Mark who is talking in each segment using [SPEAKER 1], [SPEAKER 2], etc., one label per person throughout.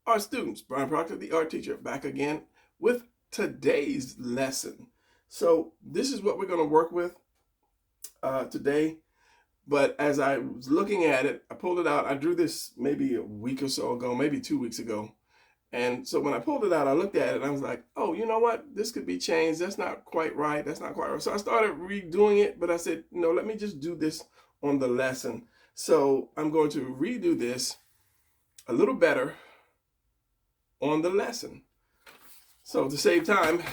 [SPEAKER 1] Art students, Brian Proctor, the art teacher, back again with today's lesson. So this is what we're going to work with today. But as I was looking at it, I pulled it out. I drew this maybe a week or so ago, maybe 2 weeks ago. And so when I pulled it out, I looked at it and I was like, oh, you know what? This could be changed. That's not quite right. That's not quite right. So I started redoing it, but I said, no, let me just do this on the lesson. So I'm going to redo this a little better on the lesson. So to save time,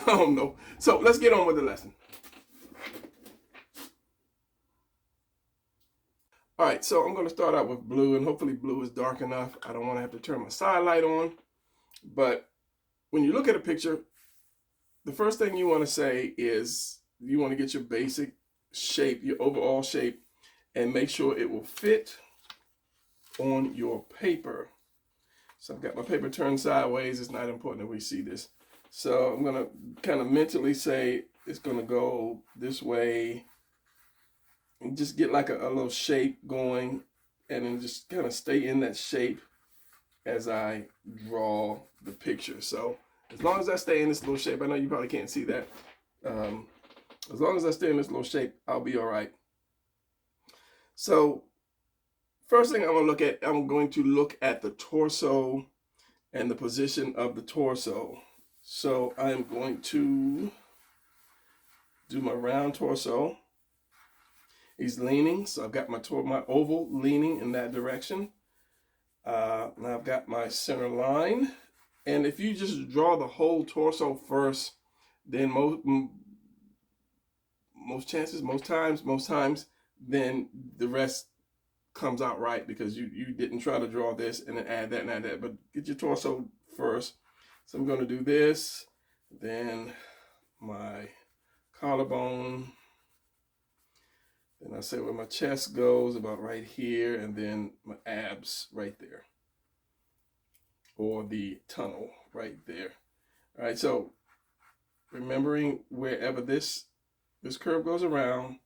[SPEAKER 1] oh no. So let's get on with the lesson. All right, so I'm going to start out with blue, and hopefully blue is dark enough. I don't want to have to turn my side light on. But when you look at a picture, the first thing you want to say is you want to get your basic shape, your overall shape, and make sure it will fit on your paper. So I've got my paper turned sideways. It's not important that we see this. So I'm going to kind of mentally say it's going to go this way and just get like a little shape going, and then just kind of stay in that shape as I draw the picture. So as long as I stay in this little shape, I know you probably can't see that. As long as I stay in this little shape, I'll be all right. So first thing I'm going to look at the torso and the position of the torso. So I'm going to do my round torso. He's leaning, so I've got my oval leaning in that direction. Now I've got my center line. And if you just draw the whole torso first, then most times, then the rest comes out right, because you didn't try to draw this and then add that and add that, but get your torso first. So I'm going to do this, then my collarbone, then I say where my chest goes, about right here, and then my abs right there, or the tunnel right there. All right, so remembering wherever this curve goes around,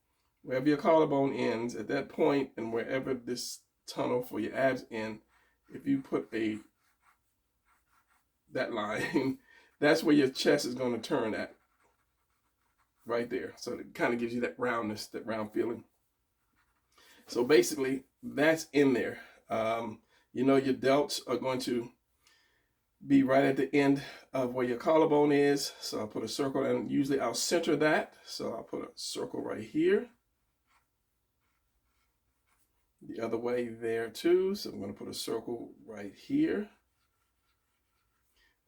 [SPEAKER 1] wherever your collarbone ends, at that point, and wherever this tunnel for your abs end, if you put that line, that's where your chest is going to turn at, right there. So it kind of gives you that roundness, that round feeling. So basically, that's in there. Your delts are going to be right at the end of where your collarbone is. So I'll put a circle, and usually I'll center that. So I'll put a circle right here. The other way there too. So I'm going to put a circle right here.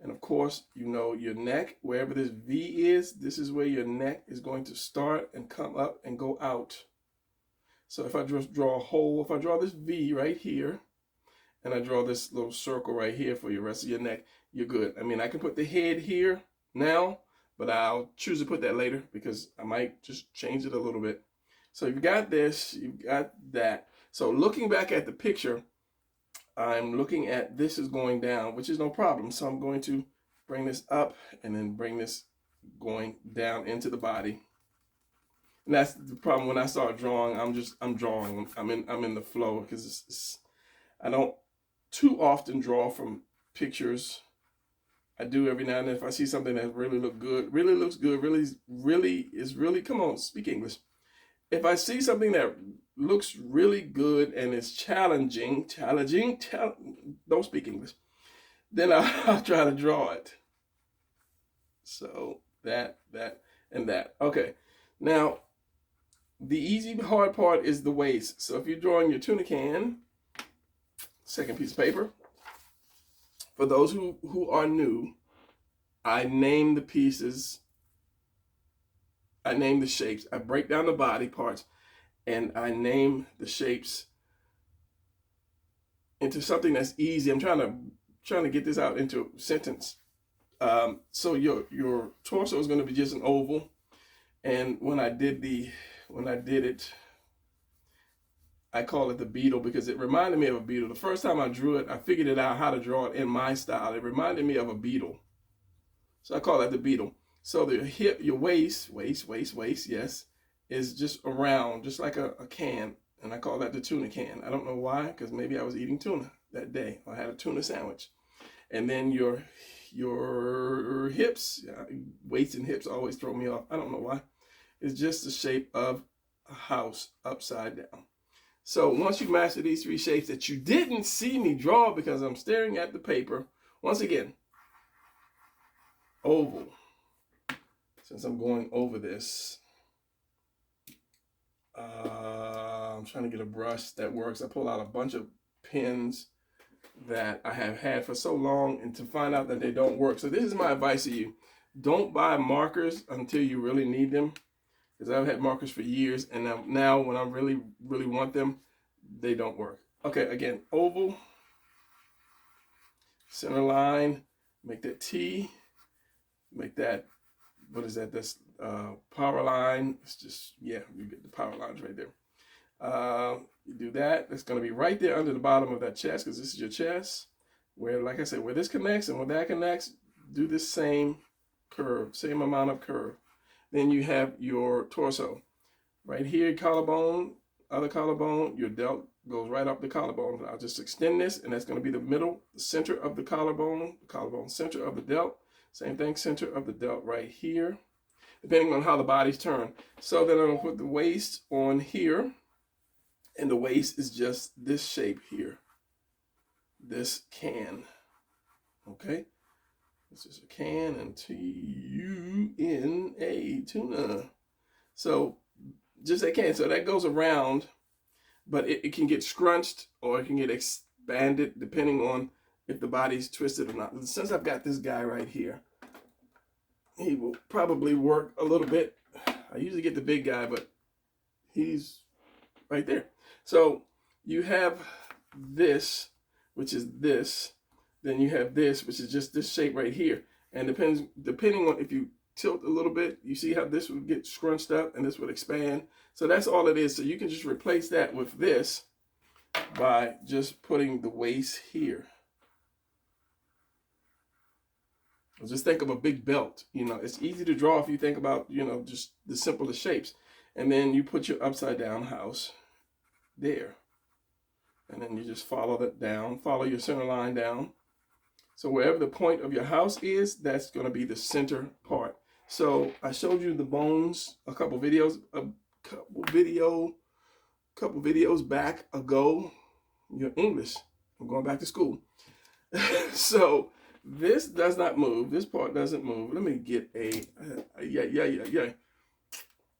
[SPEAKER 1] And of course, your neck, wherever this V is, this is where your neck is going to start and come up and go out. So if I just draw a hole, if I draw this V right here, and I draw this little circle right here for your rest of your neck, you're good. I mean, I can put the head here now, but I'll choose to put that later because I might just change it a little bit. So you've got this, you've got that. So looking back at the picture, I'm looking at this is going down, which is no problem. So I'm going to bring this up and then bring this going down into the body. And that's the problem. When I start drawing, I'm drawing. I'm in the flow, because I don't too often draw from pictures. I do every now and then if I see something that really looks good, come on, speak English. If I see something that looks really good and is challenging, don't speak English, then I'll try to draw it. So that, and that. Okay. Now, the easy hard part is the waist. So if you're drawing your tuna can, second piece of paper, for those who are new, I name the pieces, I name the shapes. I break down the body parts and I name the shapes into something that's easy. I'm trying to get this out into a sentence. So your torso is going to be just an oval. And when I did it, I call it the beetle because it reminded me of a beetle. The first time I drew it, I figured it out how to draw it in my style. It reminded me of a beetle. So I call it the beetle. So the hip, your waist, yes, is just around, just like a can. and I call that the tuna can. I don't know why, because maybe I was eating tuna that day. I had a tuna sandwich. And then your hips, waist and hips always throw me off. I don't know why. It's just the shape of a house upside down. So once you master these three shapes that you didn't see me draw because I'm staring at the paper, once again, oval. Since I'm going over this, I'm trying to get a brush that works. I pull out a bunch of pins that I have had for so long and to find out that they don't work. So this is my advice to you. Don't buy markers until you really need them, because I've had markers for years, and now when I really want them, they don't work. Okay, again, oval, center line, make that T, make that, what is that? That's power line. It's just, yeah, you get the power lines right there. You do that. It's going to be right there under the bottom of that chest, because this is your chest. Where, like I said, where this connects and where that connects, do the same curve, same amount of curve. Then you have your torso. Right here, collarbone, other collarbone, your delt goes right up the collarbone. I'll just extend this, and that's going to be the middle, the center of the collarbone, center of the delt. Same thing, center of the delt right here, depending on how the bodies turn. So then I'm going to put the waist on here, and the waist is just this shape here, this can, okay? This is a can, and T-U-N-A, tuna. So just that can, so that goes around, but it can get scrunched or it can get expanded depending on if the body's twisted or not. Since I've got this guy right here, he will probably work a little bit. I usually get the big guy, but he's right there. So you have this, which is this. Then you have this, which is just this shape right here. And depending on if you tilt a little bit, you see how this would get scrunched up and this would expand. So that's all it is. So you can just replace that with this by just putting the waist here. Just think of a big belt. You know, it's easy to draw if you think about, you know, just the simplest shapes. And then you put your upside down house there. And then you just follow that down, follow your center line down. So wherever the point of your house is, that's going to be the center part. So I showed you the bones a couple videos back ago. Your English, I'm going back to school. So this does not move. This part doesn't move. Let me get a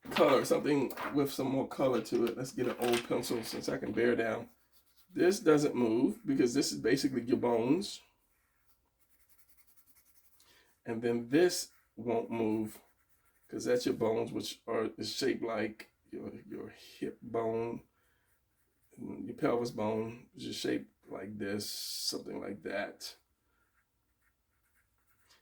[SPEAKER 1] color, something with some more color to it. Let's get an old pencil since I can bear down. This doesn't move because this is basically your bones. And then this won't move because that's your bones, which is shaped like your hip bone, your pelvis bone, which is shaped like this, something like that.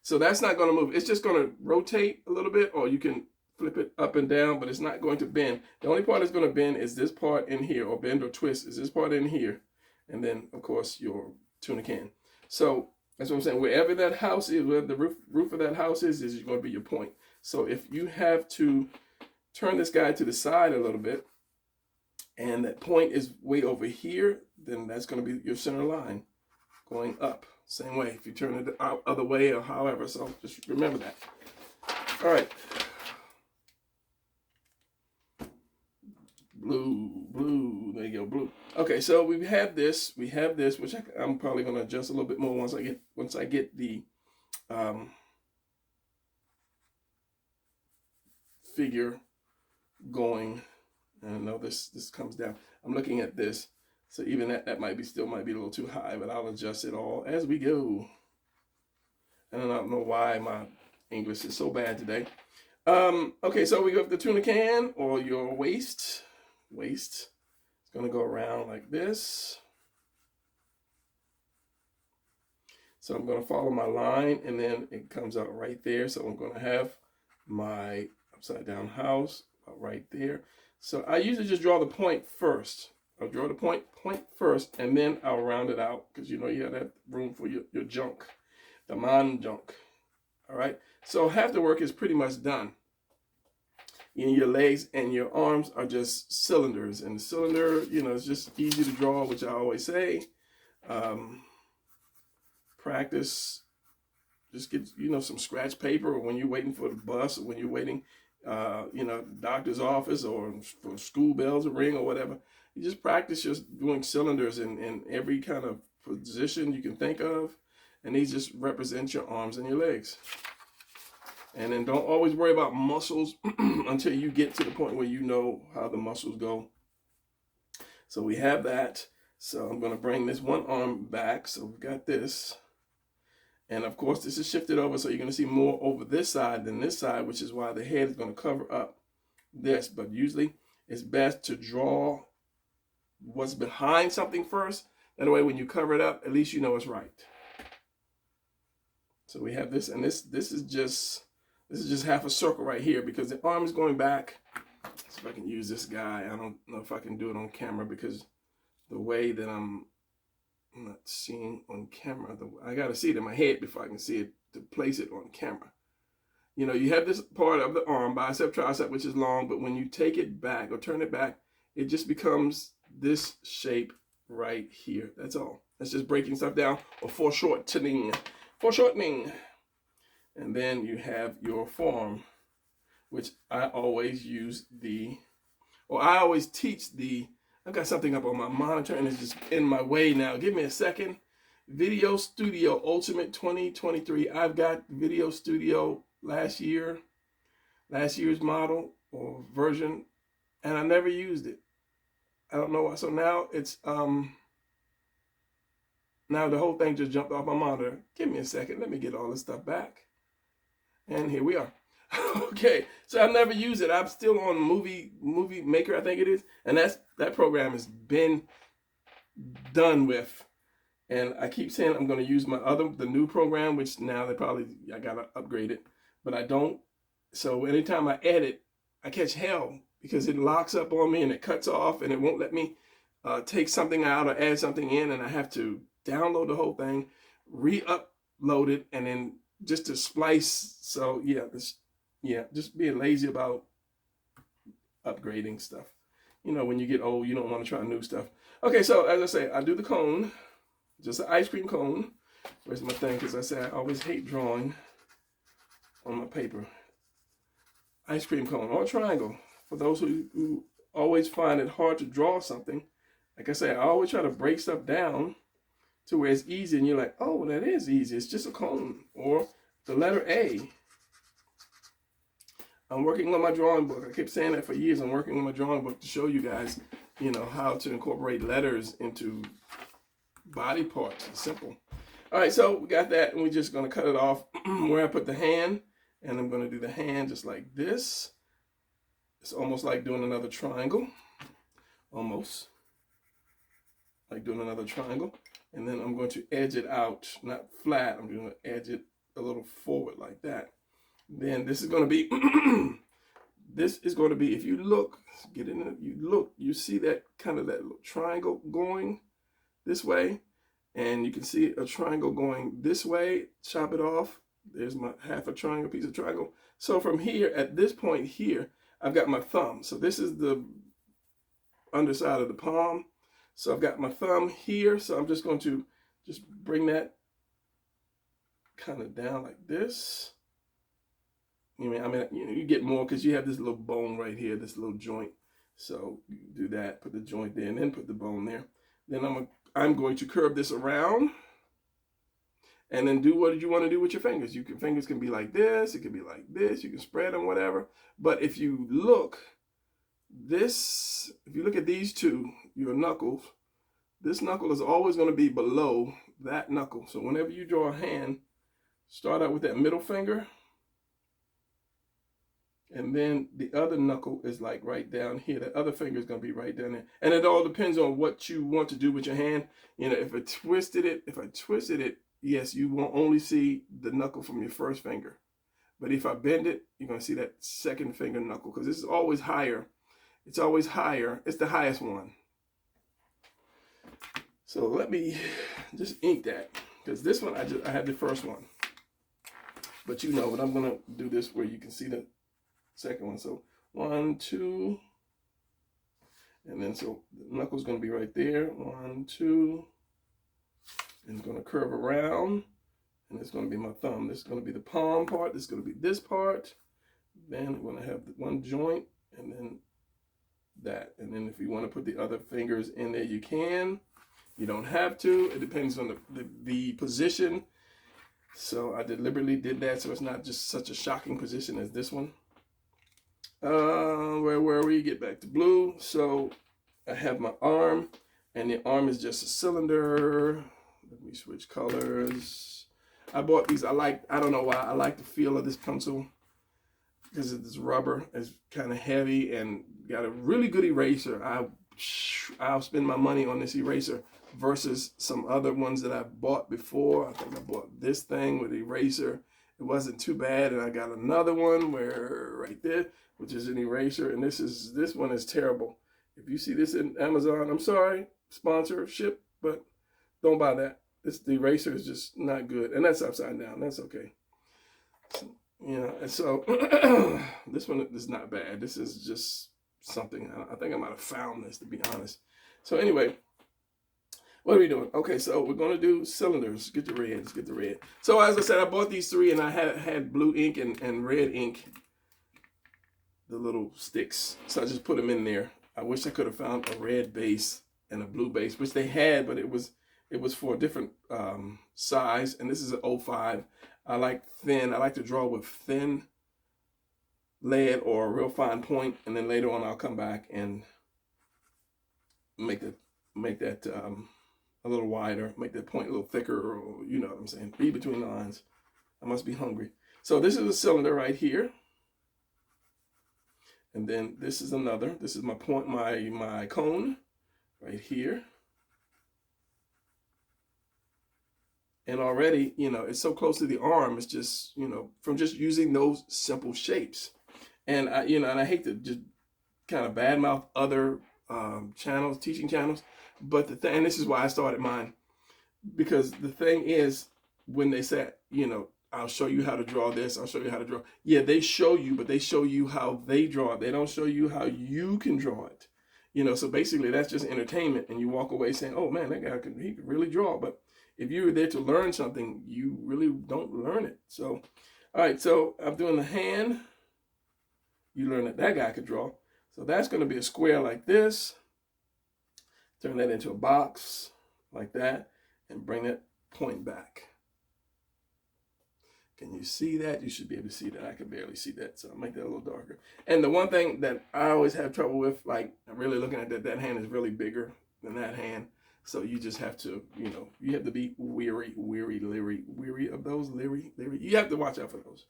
[SPEAKER 1] So that's not going to move. It's just going to rotate a little bit, or you can flip it up and down, but it's not going to bend. The only part that's going to bend is this part in here, or bend or twist is this part in here. And then, of course, your tuna can. So that's what I'm saying. Wherever that house is, wherever the roof of that house is going to be your point. So if you have to turn this guy to the side a little bit, and that point is way over here, then that's going to be your center line going up. Same way if you turn it the other way or however. So just remember that. All right. Blue, there you go, blue. Okay, so we have this, which I'm probably going to adjust a little bit more once I get the figure going. And I know this comes down. I'm looking at this, so even that might be a little too high, but I'll adjust it all as we go. And I don't know why my English is so bad today. Okay, so we got the tuna can, or your waist. It's going to go around like this. So I'm going to follow my line, and then it comes out right there. So I'm going to have my upside down house right there. So I usually just draw the point first. I'll draw the point first, and then I'll round it out, because you know you have to have room for your junk, the man junk. All right. So half the work is pretty much done. Your legs and your arms are just cylinders. And the cylinder, it's just easy to draw, which I always say. Practice. Just get, some scratch paper, or when you're waiting for the bus, or when you're waiting, doctor's office, or for school bells to ring or whatever. You just practice just doing cylinders in every kind of position you can think of. And these just represent your arms and your legs. And then don't always worry about muscles until you get to the point where you know how the muscles go. So we have that. So I'm going to bring this one arm back. So we've got this. And of course, this is shifted over, so you're going to see more over this side than this side, which is why the head is going to cover up this. But usually, it's best to draw what's behind something first. That way, when you cover it up, at least you know it's right. So we have this, and this is just half a circle right here, because the arm is going back. Let's see if I can use this guy. I don't know if I can do it on camera, because the way that I'm not seeing on camera, I got to see it in my head before I can see it to place it on camera. You have this part of the arm, bicep, tricep, which is long, but when you take it back or turn it back, it just becomes this shape right here. That's all. That's just breaking stuff down, or foreshortening. And then you have your forearm, which I always teach I've got something up on my monitor and it's just in my way now. Give me a second. Video Studio Ultimate 2023. I've got Video Studio last year's model or version, and I never used it. I don't know why. So now it's now the whole thing just jumped off my monitor. Give me a second. Let me get all this stuff back. And here we are. Okay, so I've never used it. I'm still on Movie Maker, I think it is, and that program has been done with. And I keep saying I'm going to use the new program, which now I gotta upgrade it, but I don't. So anytime I edit, I catch hell because it locks up on me and it cuts off and it won't let me take something out or add something in, and I have to download the whole thing, re-upload it, and then just to splice. So just being lazy about upgrading stuff. When you get old, you don't want to try new stuff. Okay, so as I say, I do the cone, just an ice cream cone. Where's my thing? Because I say I always hate drawing on my paper. Ice cream cone or triangle. For those who always find it hard to draw something, like I say, I always try to break stuff down to where it's easy, and you're like, oh, that is easy. It's just a cone. Or the letter A. I'm working on my drawing book. I kept saying that for years. I'm working on my drawing book to show you guys, how to incorporate letters into body parts. It's simple. All right, so we got that, and we're just going to cut it off where I put the hand, and I'm going to do the hand just like this. It's almost like doing another triangle. Almost like doing another triangle. And then I'm going to edge it out, not flat. I'm going to edge it a little forward like that. Then this is going to be, if you look, you see that kind of that little triangle going this way, and you can see a triangle going this way. Chop it off. There's my half a triangle, piece of triangle. So from here, at this point here, I've got my thumb. So this is the underside of the palm. So I've got my thumb here. So I'm just going to just bring that kind of down like this. You get more because you have this little bone right here, this little joint. So you do that, put the joint there, and then put the bone there. Then I'm going to curve this around, and then do what you want to do with your fingers. Fingers can be like this, it can be like this, you can spread them, whatever. But if you look at these two, your knuckles, this knuckle is always going to be below that knuckle. So whenever you draw a hand, start out with that middle finger. And then the other knuckle is like right down here. The other finger is going to be right down there. And it all depends on what you want to do with your hand. If I twisted it, yes, you won't only see the knuckle from your first finger. But if I bend it, you're going to see that second finger knuckle, because this is always higher. It's always higher. It's the highest one. So let me just ink that, because this one, I had the first one. But but I'm going to do this where you can see the second one. So 1, 2, and then so the knuckle's going to be right there. 1, 2, and it's going to curve around, and it's going to be my thumb. This is going to be the palm part. This is going to be this part. Then I'm going to have one joint, and then that. And then if you want to put the other fingers in there, you can. You don't have to. It depends on the position. So I deliberately did that so it's not just such a shocking position as this one. Where we get back to blue. So I have my arm, and the arm is just a cylinder. Let me switch colors. I bought these. I don't know why. I like the feel of this pencil because it's rubber. It's kind of heavy and got a really good eraser. I'll spend my money on this eraser versus some other ones that I bought before. I think I bought this thing with eraser. It wasn't too bad, and I got another one where right there, which is an eraser, and this one is terrible. If you see this in Amazon, I'm sorry, sponsorship, but don't buy that. The eraser is just not good, and that's upside down. That's okay. So, and so this one is not bad. This is just something. I think I might have found this, to be honest. So anyway, what are we doing? Okay, so we're going to do cylinders. Get the red. Let's get the red. So as I said, I bought these 3, and I had blue ink and red ink, the little sticks. So I just put them in there. I wish I could have found a red base and a blue base, which they had, but it was for a different size, and this is an 05. I like thin. I like to draw with thin lead or a real fine point, and then later on I'll come back and make that a little wider, make that point a little thicker, or you know what I'm saying. Read between the lines. I must be hungry. So this is a cylinder right here, and then this is another. This is my point, my cone right here. And already, it's so close to the arm. It's just, from just using those simple shapes. And I hate to just kind of badmouth other channels, teaching channels, but and this is why I started mine, because the thing is, when they say, I'll show you how to draw this, I'll show you how to draw. Yeah, they show you, but they show you how they draw it. They don't show you how you can draw it. So basically that's just entertainment, and you walk away saying, oh man, that guy he could really draw. But if you're there to learn something, you really don't learn it. So, all right, so I'm doing the hand. You learn that guy could draw. So that's going to be a square like this. Turn that into a box like that, and bring that point back. Can you see that? You should be able to see that. I can barely see that, so I'll make that a little darker. And the one thing that I always have trouble with, like really looking at that hand is really bigger than that hand. So you just have to, you have to be weary of those, leery. You have to watch out for those.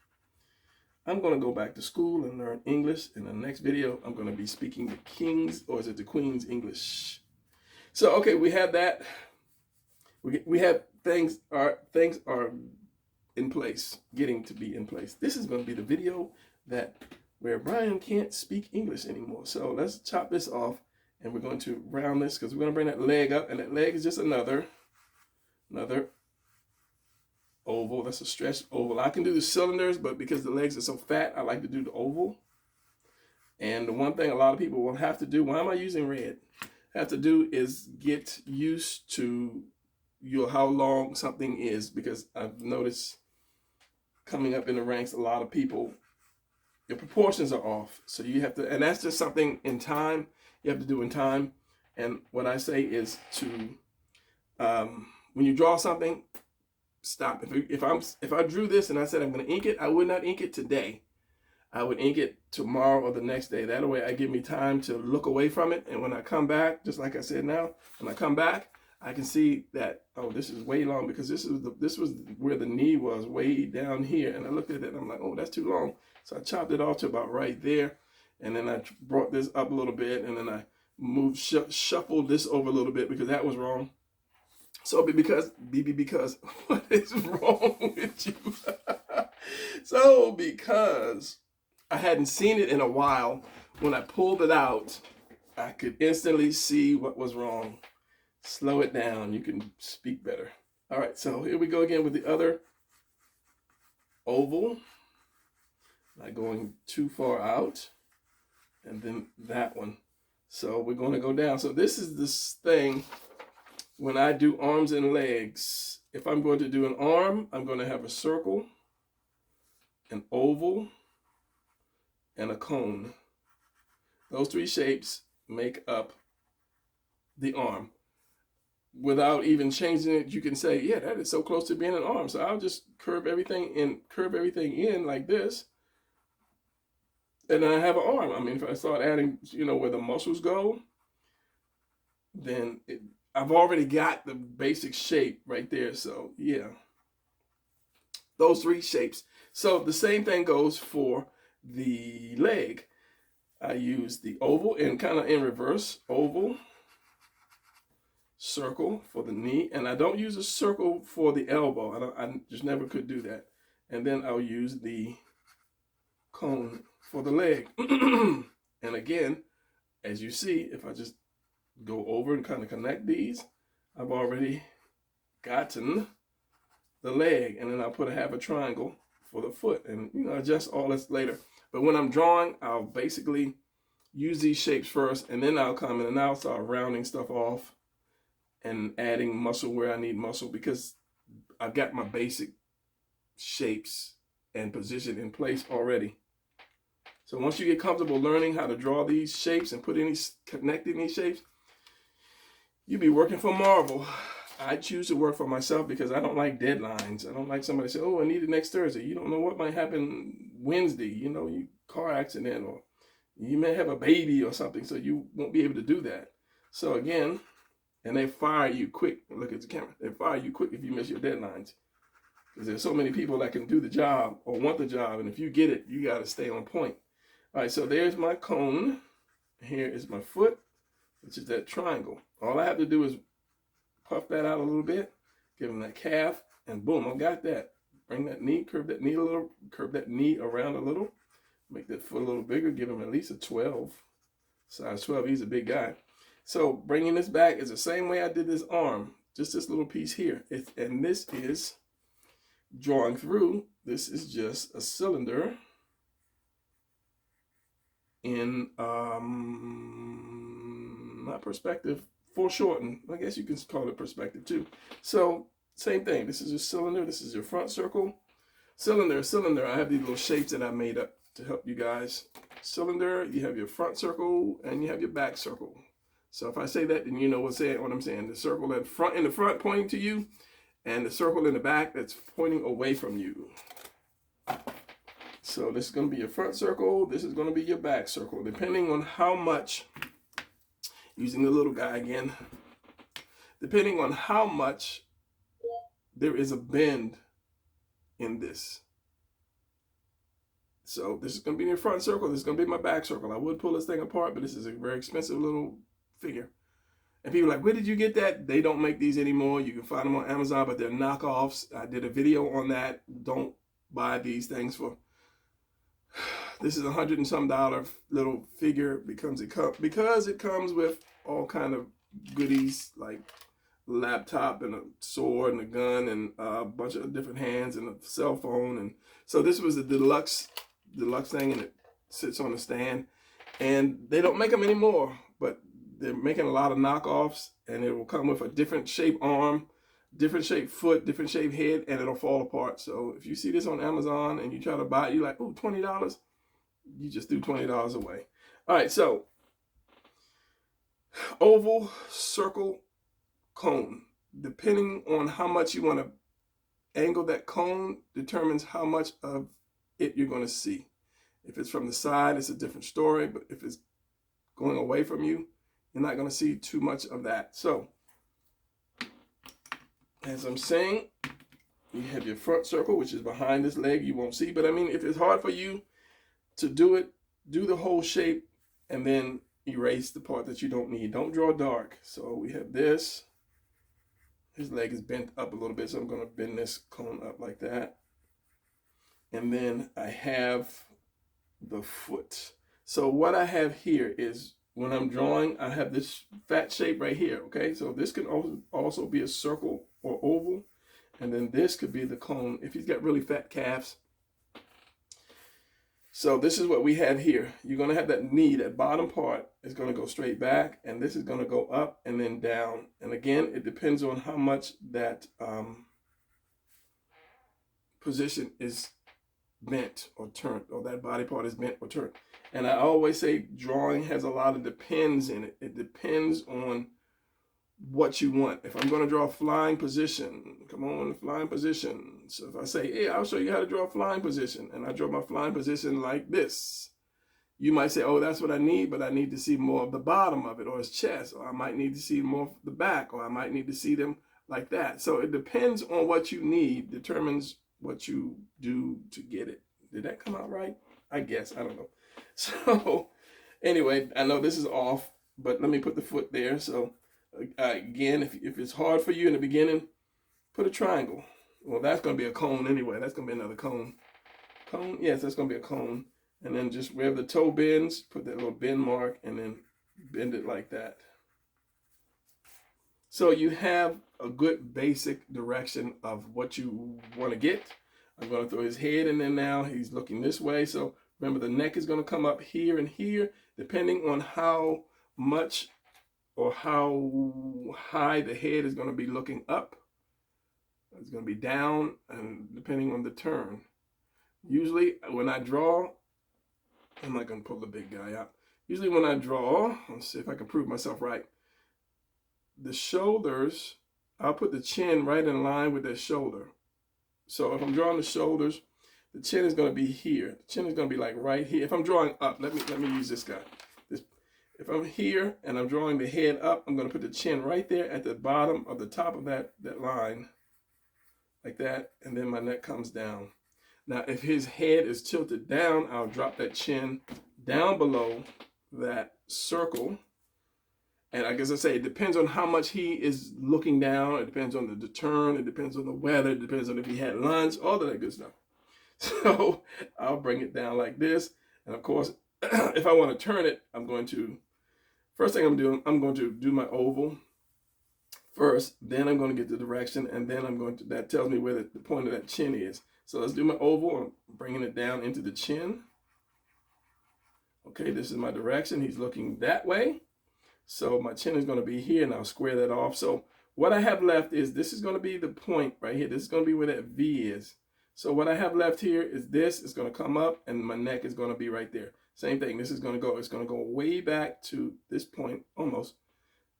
[SPEAKER 1] I'm going to go back to school and learn English. In the next video, I'm going to be speaking the King's, or is it the Queen's English? So, okay, we have that. We have things are in place, getting to be in place. This is going to be the video where Brian can't speak English anymore. So let's chop this off, and we're going to round this, because we're going to bring that leg up, and that leg is just another oval. That's a stretched oval. I can do the cylinders, but because the legs are so fat, I like to do the oval. And the one thing a lot of people will have to do, why am I using red? Have to do is get used to how long something is, because I've noticed coming up in the ranks, a lot of people, your proportions are off. So you have to, and that's just something in time, you have to do in time. And what I say is to, when you draw something, stop. If I drew this and I said I'm going to ink it, I would not ink it today. I would ink it tomorrow or the next day. That way I give me time to look away from it. And when I come back, just like I said now, when I come back, I can see that, oh, this is way long, because this was where the knee was, way down here. And I looked at it and I'm like, oh, that's too long. So I chopped it off to about right there. And then I brought this up a little bit, and then I moved, shuffled this over a little bit, because that was wrong. So because what is wrong with you? So because I hadn't seen it in a while, when I pulled it out, I could instantly see what was wrong. Slow it down. You can speak better. All right, so here we go again with the other oval. Not going too far out. and then that one. So we're going to go down. So this is this thing when I do arms and legs. If I'm going to do an arm, I'm going to have a circle, an oval, and a cone. Those three shapes make up the arm. Without even changing it, you can say, yeah, that is so close to being an arm. So I'll just curve everything in like this. And then I have an arm. I mean, if I start adding, where the muscles go, then I've already got the basic shape right there. So yeah, those three shapes. So the same thing goes for the leg. I use the oval and kind of in reverse, oval, circle for the knee, and I don't use a circle for the elbow. I just never could do that. And then I'll use the cone for the leg. And again, as you see, if I just go over and kind of connect these, I've already gotten the leg, and then I'll put half a triangle for the foot, and adjust all this later. But when I'm drawing, I'll basically use these shapes first, and then I'll come in and I'll start rounding stuff off and adding muscle where I need muscle, because I've got my basic shapes and position in place already. So once you get comfortable learning how to draw these shapes and connecting these shapes, you'll be working for Marvel. I choose to work for myself because I don't like deadlines. I don't like somebody to say, oh, I need it next Thursday. You don't know what might happen Wednesday. You car accident, or you may have a baby or something, so you won't be able to do that. So again, and they fire you quick. Look at the camera. They fire you quick if you miss your deadlines, because there's so many people that can do the job or want the job, and if you get it, you got to stay on point. All right, so there's my cone. Here is my foot, which is that triangle. All I have to do is puff that out a little bit, give them that calf, and boom, I got that. Bring that knee, curve that knee a little, curve that knee around a little, make that foot a little bigger, give him at least a 12, size 12. He's a big guy. So bringing this back is the same way I did this arm, just this little piece here. And this is drawing through. This is just a cylinder in not perspective, foreshortened. I guess you can call it perspective too. So same thing. This is your cylinder. This is your front circle. Cylinder. I have these little shapes that I made up to help you guys. Cylinder, you have your front circle and you have your back circle. So if I say that, then you know what I'm saying. The circle in the front pointing to you, and the circle in the back that's pointing away from you. So this is going to be your front circle. This is going to be your back circle, depending on how much, using the little guy again, depending on how much there is a bend in this. So this is going to be your front circle. This is going to be my back circle. I would pull this thing apart, but this is a very expensive little figure. And people are like, where did you get that? They don't make these anymore. You can find them on Amazon, but they're knockoffs. I did a video on that. Don't buy these things for... This is $100 and some little figure, because it comes with all kind of goodies like a laptop and a sword and a gun and a bunch of different hands and a cell phone. And so this was a deluxe thing, and it sits on a stand. And they don't make them anymore, but they're making a lot of knockoffs, and it will come with a different shape arm, different shape foot, different shape head, and it'll fall apart. So if you see this on Amazon and you try to buy it, you're like, oh, $20. You just threw $20 away. All right, so oval, circle, cone. Depending on how much you want to angle that cone determines how much of it you're going to see. If it's from the side, it's a different story, but if it's going away from you, you're not going to see too much of that. So, as I'm saying, you have your front circle, which is behind this leg, you won't see. But I mean, if it's hard for you to do it, do the whole shape and then erase the part that you don't need. Don't draw dark. So we have this. His leg is bent up a little bit, so I'm going to bend this cone up like that. And then I have the foot. So what I have here is, when I'm drawing, I have this fat shape right here, okay? So this can also be a circle or oval. And then this could be the cone. If he's got really fat calves, So this is what we have here. You're going to have that knee, that bottom part is going to go straight back, and this is going to go up and then down. And again, it depends on how much that position is bent or turned, or that body part is bent or turned. And I always say drawing has a lot of depends in it. It depends on what you want. If I'm going to draw a flying position, come on, flying position. So if I say, hey, I'll show you how to draw a flying position, and I draw my flying position like this, you might say, oh, that's what I need, but I need to see more of the bottom of it, or his chest, or I might need to see more of the back, or I might need to see them like that. So it depends on what you need, determines what you do to get it. Did that come out right? I guess, I don't know. So anyway, I know this is off, but let me put the foot there. So again, if it's hard for you in the beginning, put a triangle. Well, that's going to be a cone anyway. That's going to be another cone. Cone? Yes, that's going to be a cone. And then just wherever the toe bends, put that little bend mark and then bend it like that. So you have a good basic direction of what you want to get. I'm going to throw his head in there now. He's looking this way. So remember, the neck is going to come up here and here, depending on how much or how high the head is going to be looking up. It's going to be down, and depending on the turn. Usually when I draw, I'm not going to pull the big guy out. Usually when I draw, let's see if I can prove myself right. The shoulders, I'll put the chin right in line with that shoulder. So if I'm drawing the shoulders, the chin is going to be here. The chin is going to be like right here. If I'm drawing up, let me use this guy. If I'm here and I'm drawing the head up, I'm going to put the chin right there at the bottom of the top of that line, like that, and then my neck comes down. Now, if his head is tilted down, I'll drop that chin down below that circle. And I guess I say, it depends on how much he is looking down. It depends on the turn. It depends on the weather. It depends on if he had lunch, all of that good stuff. So I'll bring it down like this. And of course, if I want to turn it, first thing I'm doing, I'm going to do my oval first. Then I'm going to get the direction. And then that tells me where the point of that chin is. So let's do my oval. I'm bringing it down into the chin. Okay, this is my direction. He's looking that way. So my chin is going to be here, and I'll square that off. So what I have left is, this is going to be the point right here. This is going to be where that V is. So what I have left here is this. It's going to come up, and my neck is going to be right there. Same thing. This is going to go. It's going to go way back to this point, almost.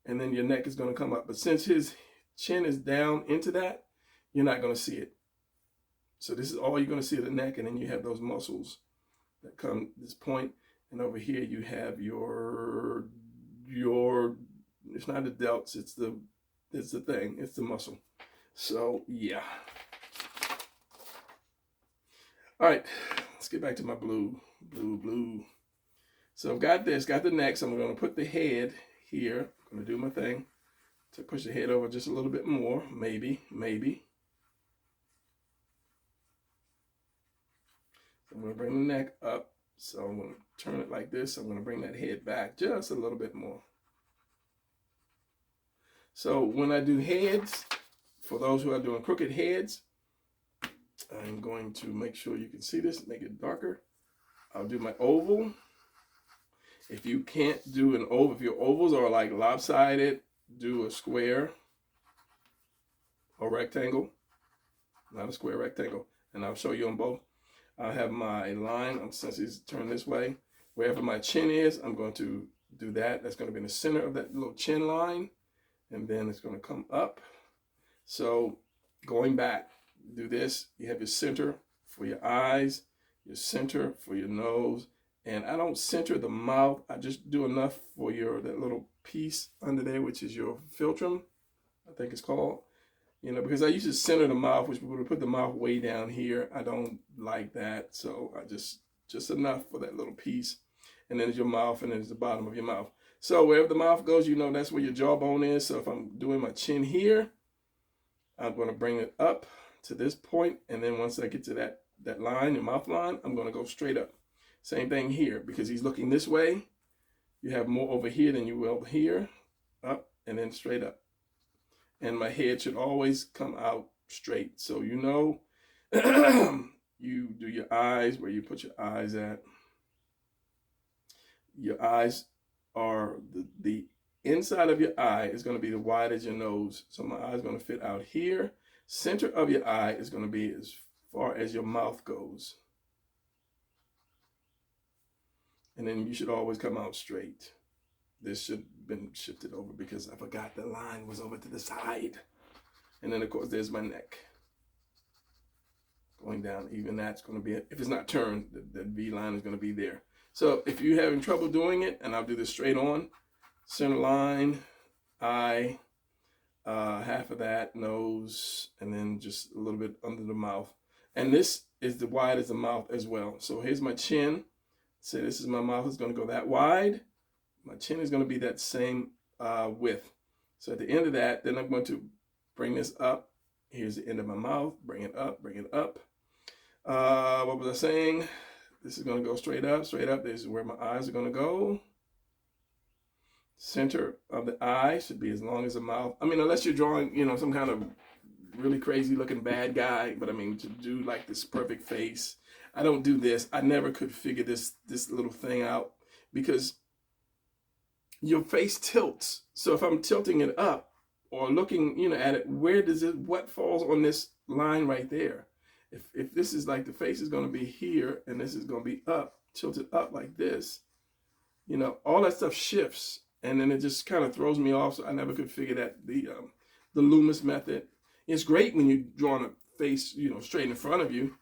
[SPEAKER 1] And then your neck is going to come up. But since his chin is down into that, you're not going to see it. So this is all you're going to see of the neck, and then you have those muscles that come this point. And over here you have your it's not the delts, it's the thing, it's the muscle. So yeah. All right, let's get back to my blue. So I've got this, got the neck. So I'm going to put the head here. I'm going to do my thing to push the head over just a little bit more, maybe. So I'm going to bring the neck up. So I'm going to turn it like this. I'm going to bring that head back just a little bit more. So when I do heads, for those who are doing crooked heads, I'm going to make sure you can see this, make it darker. I'll do my oval. If you can't do an oval, if your ovals are like lopsided, do a square or rectangle, not a square, rectangle. And I'll show you on both. I'll have my line, since it's turned this way, wherever my chin is, I'm going to do that. That's going to be in the center of that little chin line. And then it's going to come up. So going back, do this. You have your center for your eyes, your center for your nose. And I don't center the mouth. I just do enough for that little piece under there, which is your philtrum, I think it's called. Because I used to center the mouth, which would put the mouth way down here. I don't like that. So I just enough for that little piece. And then it's your mouth, and then it's the bottom of your mouth. So wherever the mouth goes, that's where your jawbone is. So if I'm doing my chin here, I'm going to bring it up to this point. And then once I get to that line, your mouth line, I'm going to go straight up. Same thing here, because he's looking this way. You have more over here than you will here. Up and then straight up. And my head should always come out straight. So you do your eyes, where you put your eyes at. Your eyes are the inside of your eye is going to be the wide as your nose. So my eye is going to fit out here. Center of your eye is going to be as far as your mouth goes. And then you should always come out straight. This should have been shifted over because I forgot the line was over to the side. And then of course there's my neck. Going down, even that's going to be, if it's not turned, the V line is going to be there. So if you're having trouble doing it, and I'll do this straight on, center line, eye, half of that, nose, and then just a little bit under the mouth. And this is the wide as the mouth as well. So here's my chin. Say this is my mouth, it's going to go that wide. My chin is going to be that same width. So at the end of that, then I'm going to bring this up. Here's the end of my mouth, bring it up, bring it up. What was I saying? This is going to go straight up, straight up. This is where my eyes are going to go. Center of the eye should be as long as the mouth. I mean, unless you're drawing, you know, some kind of really crazy looking bad guy, but I mean, to do like this perfect face, I don't do this. I never could figure this little thing out because your face tilts. So if I'm tilting it up or looking, you know, at it, where does it, what falls on this line right there? If this is like the face is going to be here and this is going to be up, tilted up like this, you know, all that stuff shifts. And then it just kind of throws me off. So I never could figure that the Loomis method. It's great when you're drawing a face, you know, straight in front of you.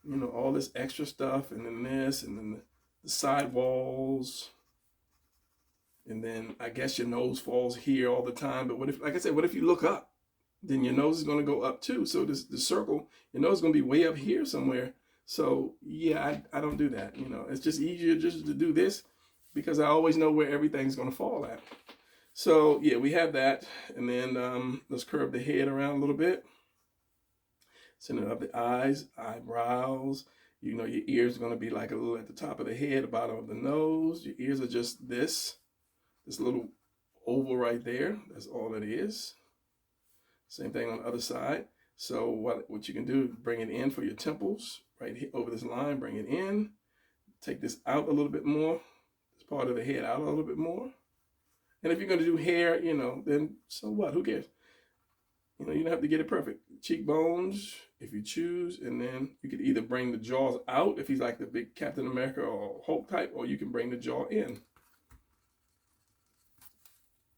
[SPEAKER 1] You know, all this extra stuff, and then this, and then the side walls. And then I guess your nose falls here all the time. But what if, like I said, what if you look up? Then your nose is going to go up too. So this, the circle, your nose is going to be way up here somewhere. So yeah, I don't do that. You know, it's just easier just to do this because I always know where everything's going to fall at. So yeah, we have that. And then let's curve the head around a little bit. Center of the eyes, eyebrows. You know, your ears are going to be like a little at the top of the head, the bottom of the nose. Your ears are just this little oval right there. That's all it is. Same thing on the other side. So what you can do, bring it in for your temples, right here over this line, bring it in. Take this out a little bit more. This part of the head out a little bit more. And if you're going to do hair, you know, then so what? Who cares? You know, you don't have to get it perfect. Cheekbones, if you choose, and then you could either bring the jaws out if he's like the big Captain America or Hulk type, or you can bring the jaw in.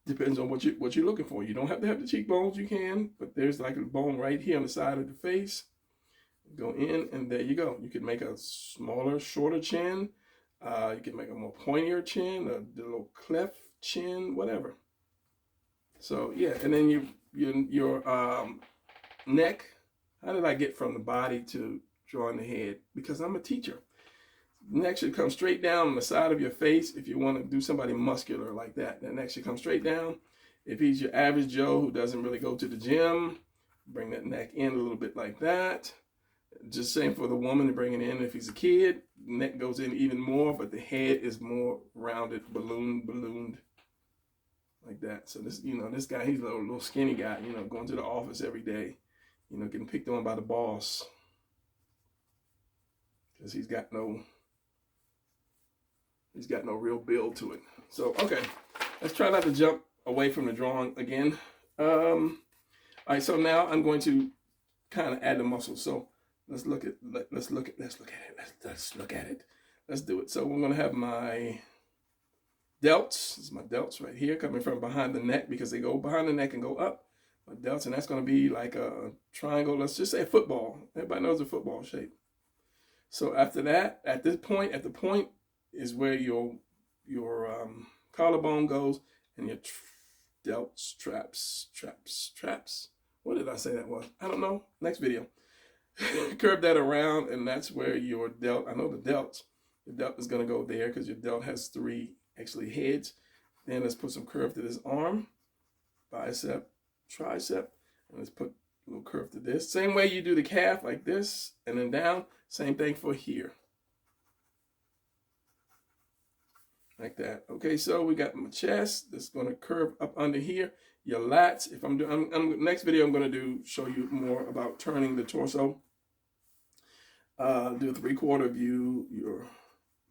[SPEAKER 1] Depends on what you're looking for. You don't have to have the cheekbones, you can, but there's like a bone right here on the side of the face. Go in, and there you go. You can make a smaller, shorter chin. You can make a more pointier chin, a little cleft chin, whatever. So yeah, and then your neck. How did I get from the body to drawing the head? Because I'm a teacher. Neck should come straight down on the side of your face if you want to do somebody muscular like that. The neck should come straight down. If he's your average Joe who doesn't really go to the gym, bring that neck in a little bit like that. Just same for the woman to bring it in. If he's a kid, neck goes in even more, but the head is more rounded, ballooned like that. So this, you know, this guy, he's a little skinny guy, you know, going to the office every day, you know, getting picked on by the boss because he's got no real build to it. So, okay, let's try not to jump away from the drawing again. All right, so now I'm going to kind of add the muscles. So let's look at it. Let's look at it. Let's do it. So we're going to have my delts. This is my delts right here coming from behind the neck because they go behind the neck and go up. My delts, and that's going to be like a triangle. Let's just say a football. Everybody knows a football shape. So after that, at the point is where your collarbone goes, and your delts, traps. What did I say that was? I don't know. Next video. Curve that around, and that's where your delt. I know the delt is going to go there because your delt has 3 actually heads. Then let's put some curve to this arm, bicep, tricep, and let's put a little curve to this. Same way you do the calf, like this, and then down. Same thing for here. like that. Okay, so we got my chest that's going to curve up under here. Your lats. If I'm doing, next video I'm going to show you more about turning the torso. Do a 3/4 view. Your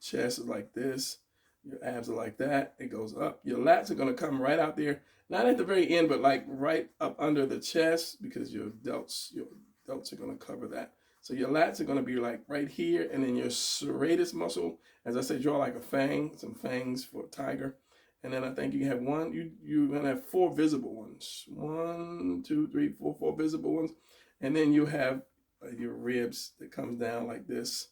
[SPEAKER 1] chest is like this. Your abs are like that. It goes up. Your lats are going to come right out there, not at the very end, but like right up under the chest, because your delts are going to cover that. So your lats are going to be like right here, and then your serratus muscle, as I say, draw like a fang, some fangs for a tiger. And then I think you have you're going to have 4 visible ones. 1, 2, 3, 4, 4 visible ones. And then you have your ribs that comes down like this,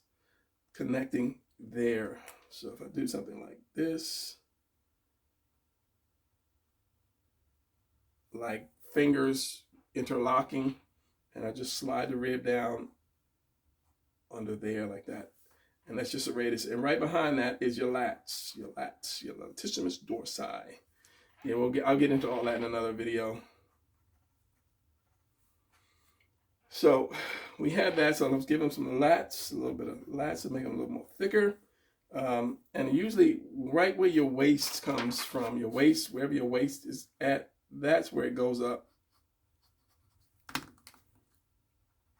[SPEAKER 1] connecting there. So if I do something like this, like fingers interlocking, and I just slide the rib down under there like that. And that's just a radius. And right behind that is your lats, your latissimus dorsi. Yeah, I'll get into all that in another video. So we have that. So let's give them some lats, a little bit of lats to make them a little more thicker. And usually right where your waist comes from, your waist, wherever your waist is at, that's where it goes up.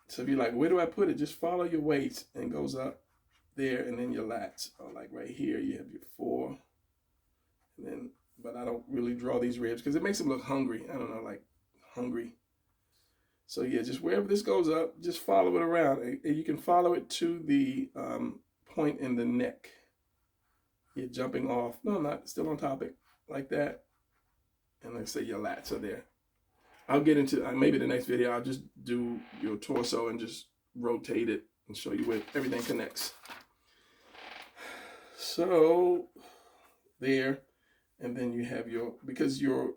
[SPEAKER 1] So if you're like, where do I put it? Just follow your waist and it goes up there, and then your lats are like right here. You have your 4. And then, but I don't really draw these ribs because it makes them look hungry. I don't know, like hungry. So yeah, just wherever this goes up, just follow it around. And you can follow it to the point in the neck. You're jumping off. No, not still on topic like that. And let's say your lats are there. I'll get into maybe the next video. I'll just do your torso and just rotate it and show you where everything connects. So there, and then you have because your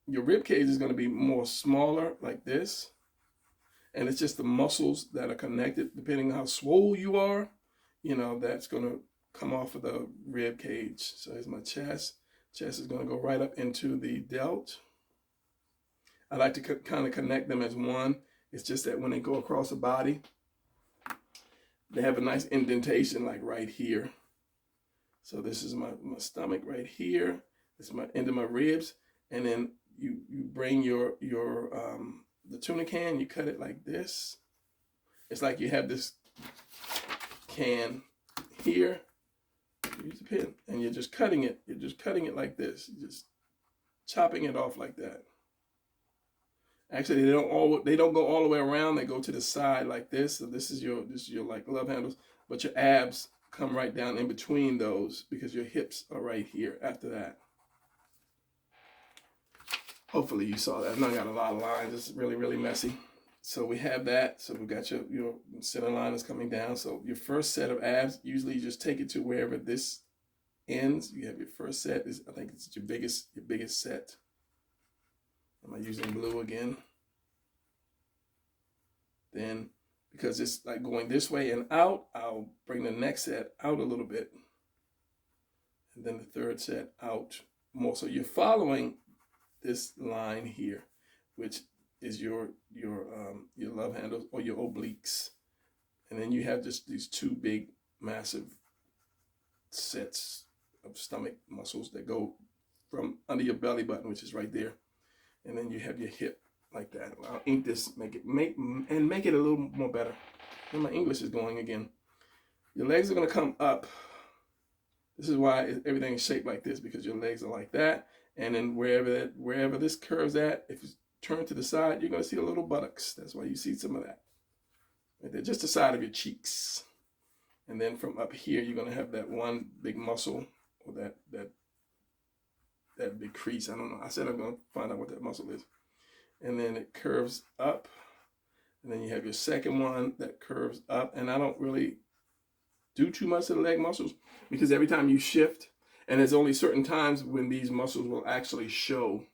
[SPEAKER 1] rib cage is going to be more smaller like this, and it's just the muscles that are connected. Depending on how swole you are, that's going to come off of the rib cage. So here's my chest. Chest is going to go right up into the delt. I like to kind of connect them as one. It's just that when they go across the body, they have a nice indentation like right here. So this is my stomach right here. This is my end of my ribs. And then you bring the tuna can, you cut it like this. It's like you have this can here. Use the pin, and you're just cutting it. You're just cutting it like this. You're just chopping it off like that. Actually, they don't go all the way around. They go to the side like this. So this is your like love handles, but your abs come right down in between those because your hips are right here after that. Hopefully you saw that. I know I got a lot of lines. It's really, really messy. So we have that. So we've got your center line is coming down. So your first set of abs, usually you just take it to wherever this ends. You have your first set. I think it's your biggest set. Am I using blue again? Then, because it's like going this way and out, I'll bring the next set out a little bit. And then the third set out more. So you're following this line here, which is your love handles or your obliques. And then you have just these 2 big, massive sets of stomach muscles that go from under your belly button, which is right there. And then you have your hip like that. I'll ink this, make it a little more better. And my English is going again. Your legs are going to come up. This is why everything is shaped like this, because your legs are like that. And then wherever this curves at, if you turn to the side, you're going to see a little buttocks. That's why you see some of that. Right there, just the side of your cheeks. And then from up here, you're going to have that one big muscle, or that big crease. I don't know. I said I'm going to find out what that muscle is. And then it curves up. And then you have your second one that curves up. And I don't really do too much of the leg muscles, because every time you shift, and there's only certain times when these muscles will actually show.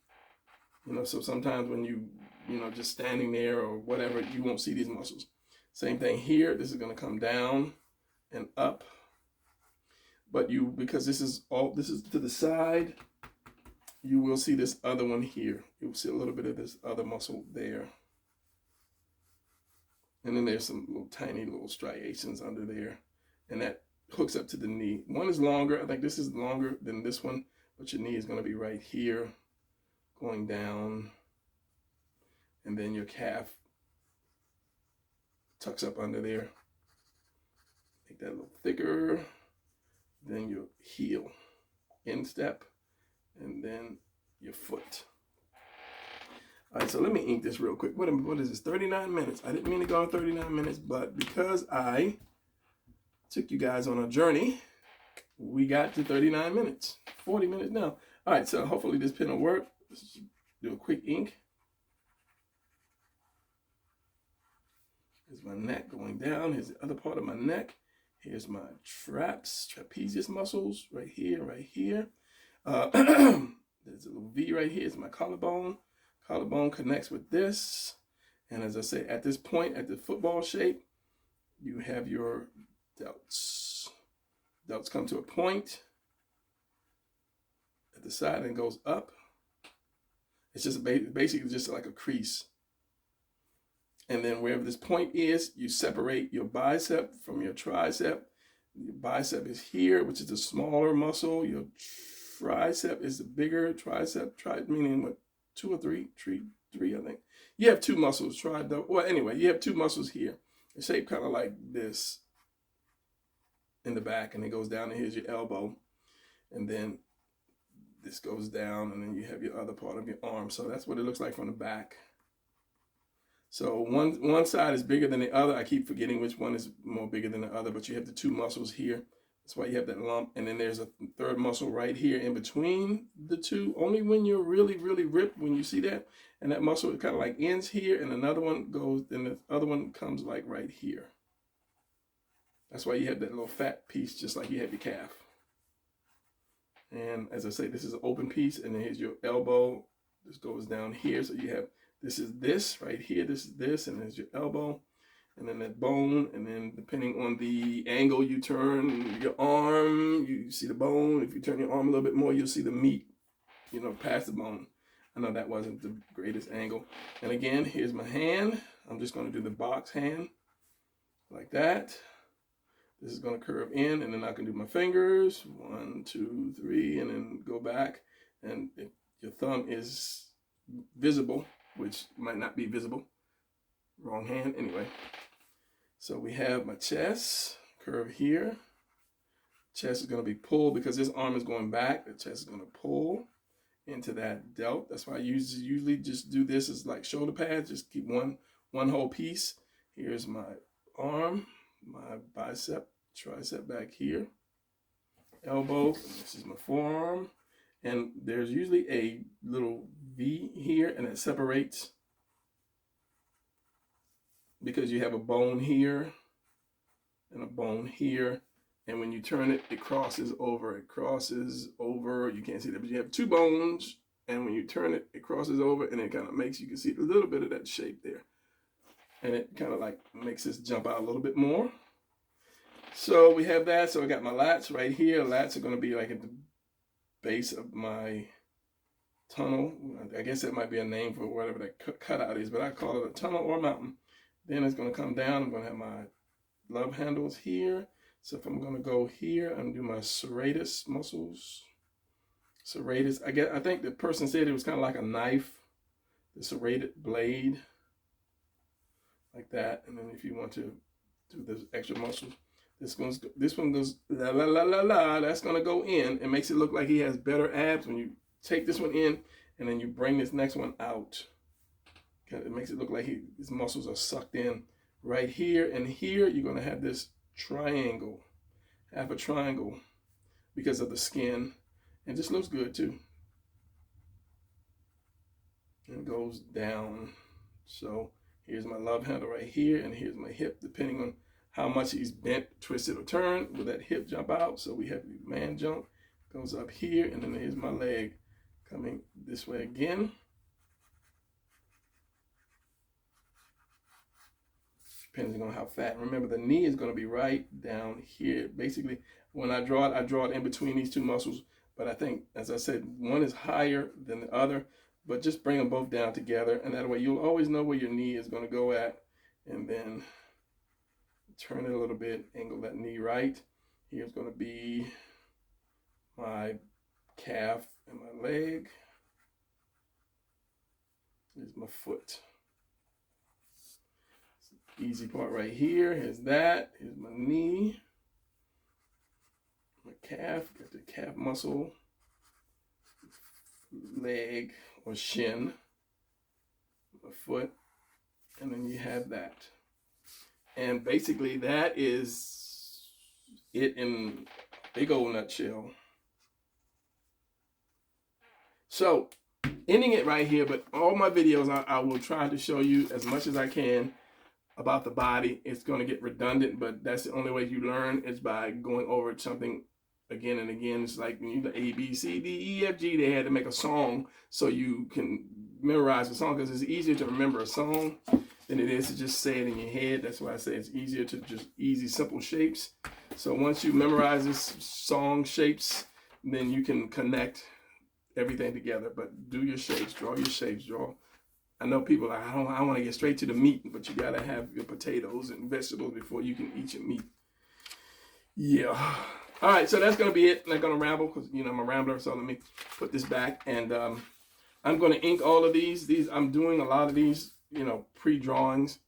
[SPEAKER 1] So sometimes when you just standing there or whatever, you won't see these muscles. Same thing here. This is going to come down and up. But because this is to the side, you will see this other one here. You'll see a little bit of this other muscle there. And then there's some tiny little striations under there. And that hooks up to the knee. One is longer. I think this is longer than this one, but your knee is going to be right here, going down, and then your calf tucks up under there. Make that a little thicker. Then your heel, instep, and then your foot. All right, so let me ink this real quick. What is this, 39 minutes? I didn't mean to go on 39 minutes, but because I took you guys on a journey, we got to 39 minutes, 40 minutes now. All right, so hopefully this pen will work. Let's do a quick ink. Here's my neck going down. Here's the other part of my neck. Here's my trapezius muscles right here, right here. There's a little V right here. It's my collarbone. Collarbone connects with this. And as I say, at this point, at the football shape, you have your delts. Delts come to a point at the side and goes up. It's just basically just like a crease. And then wherever this point is, you separate your bicep from your tricep. Your bicep is here, which is the smaller muscle. Your tricep is the bigger tricep. Meaning what, 2 or 3? Three, I think. You have 2 muscles. Well, anyway, you have 2 muscles here. It's shaped kind of like this in the back, and it goes down, and here's your elbow. And then this goes down, and then you have your other part of your arm. So that's what it looks like from the back. So one side is bigger than the other. I keep forgetting which one is more bigger than the other, but you have the 2 muscles here. That's why you have that lump. And then there's a third muscle right here in between the 2. Only when you're really, really ripped, when you see that. And that muscle kind of like ends here, and another one goes, and the other one comes like right here. That's why you have that little fat piece, just like you have your calf. And as I say, this is an open piece, and then here's your elbow. This goes down here, so you have, this is this right here, this is this, and there's your elbow, and then that bone, and then depending on the angle you turn your arm, you see the bone. If you turn your arm a little bit more, you'll see the meat, past the bone. I know that wasn't the greatest angle. And again, here's my hand. I'm just going to do the box hand like that. This is going to curve in, and then I can do my fingers, 1, 2, 3, and then go back. And if your thumb is visible, which might not be visible, wrong hand, anyway. So we have my chest, curve here. Chest is going to be pulled because this arm is going back. The chest is going to pull into that delt. That's why I usually just do this as like shoulder pads. Just keep one whole piece. Here's my arm, my bicep, tricep back here, elbow, and this is my forearm. And there's usually a little V here, and it separates because you have a bone here and a bone here. And when you turn it, it crosses over. It crosses over. You can't see that, but you have 2 bones. And when you turn it, it crosses over, and it kind of makes, you can see a little bit of that shape there. And it kind of like makes this jump out a little bit more. So we have that. So I got my lats right here. Lats are going to be like at the base of my tunnel. I guess that might be a name for whatever that cutout is, but I call it a tunnel or a mountain. Then it's going to come down. I'm going to have my love handles here. So if I'm going to go here and do my serratus muscles, serratus, I think the person said it was kind of like a knife, the serrated blade, like that. And then if you want to do this extra muscle, this one goes la la la la la. That's going to go in. It makes it look like he has better abs when you take this one in and then you bring this next one out. It makes it look like his muscles are sucked in right here. And here you're going to have this triangle, half a triangle, because of the skin. And just looks good too. And it goes down. So here's my love handle right here, and here's my hip, depending on how much he's bent, twisted, or turned. Will that hip jump out? So we have the man jump, goes up here, and then here's my leg coming this way again. Depending on how fat. Remember, the knee is going to be right down here. Basically, when I draw it in between these 2 muscles. But I think, as I said, one is higher than the other. But just bring them both down together. And that way you'll always know where your knee is going to go at. And then turn it a little bit, angle that knee right. Here's going to be my calf and my leg. Here's my foot. Easy part right here. Here's that. Here's my knee. My calf. Got the calf muscle. Leg or shin. My foot. And then you have that. And basically that is it in a big old nutshell. So, ending it right here, but all my videos, I will try to show you as much as I can about the body. It's going to get redundant, but that's the only way you learn is by going over something again and again. It's like when you do A, B, C, D, E, F, G, they had to make a song so you can memorize the song, because it's easier to remember a song than it is to just say it in your head. That's why I say it's easier to just easy, simple shapes. So once you memorize this song shapes, then you can connect everything together. But do your shapes, draw your shapes, draw. I know people are like, I want to get straight to the meat, but you gotta have your potatoes and vegetables before you can eat your meat. Yeah. All right, so that's gonna be it. I'm not gonna ramble because I'm a rambler. So let me put this back, and I'm gonna ink all of these. I'm doing a lot of these, pre-drawings,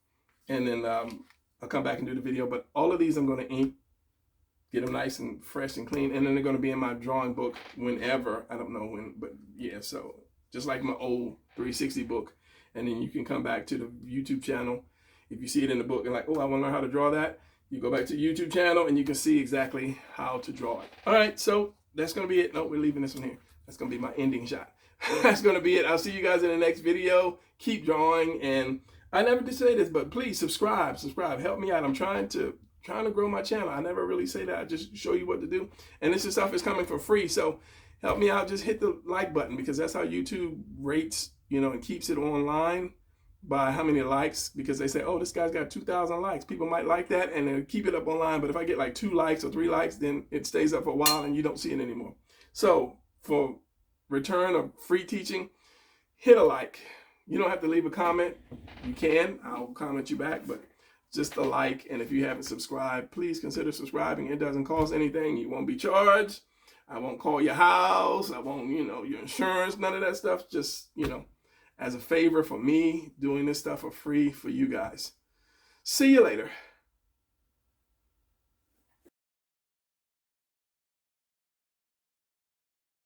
[SPEAKER 1] and then I'll come back and do the video. But all of these I'm gonna ink, get them nice and fresh and clean, and then they're gonna be in my drawing book whenever. I don't know when, but yeah. So just like my old 360 book. And then you can come back to the YouTube channel. If you see it in the book and like, oh, I want to learn how to draw that, you go back to the YouTube channel and you can see exactly how to draw it. All right, so that's going to be it. No, we're leaving this one here. That's going to be my ending shot. That's going to be it. I'll see you guys in the next video. Keep drawing. And I never did say this, but please subscribe. Help me out. I'm trying to grow my channel. I never really say that. I just show you what to do. And this stuff is coming for free. So help me out. Just hit the like button, because that's how YouTube rates, and keeps it online by how many likes, because they say, oh, this guy's got 2,000 likes. People might like that and then keep it up online. But if I get like 2 likes or 3 likes, then it stays up for a while and you don't see it anymore. So for return of free teaching, hit a like. You don't have to leave a comment. You can. I'll comment you back, but just a like. And if you haven't subscribed, please consider subscribing. It doesn't cost anything. You won't be charged. I won't call your house. I won't, your insurance, none of that stuff. Just, as a favor for me, doing this stuff for free for you guys. See you later.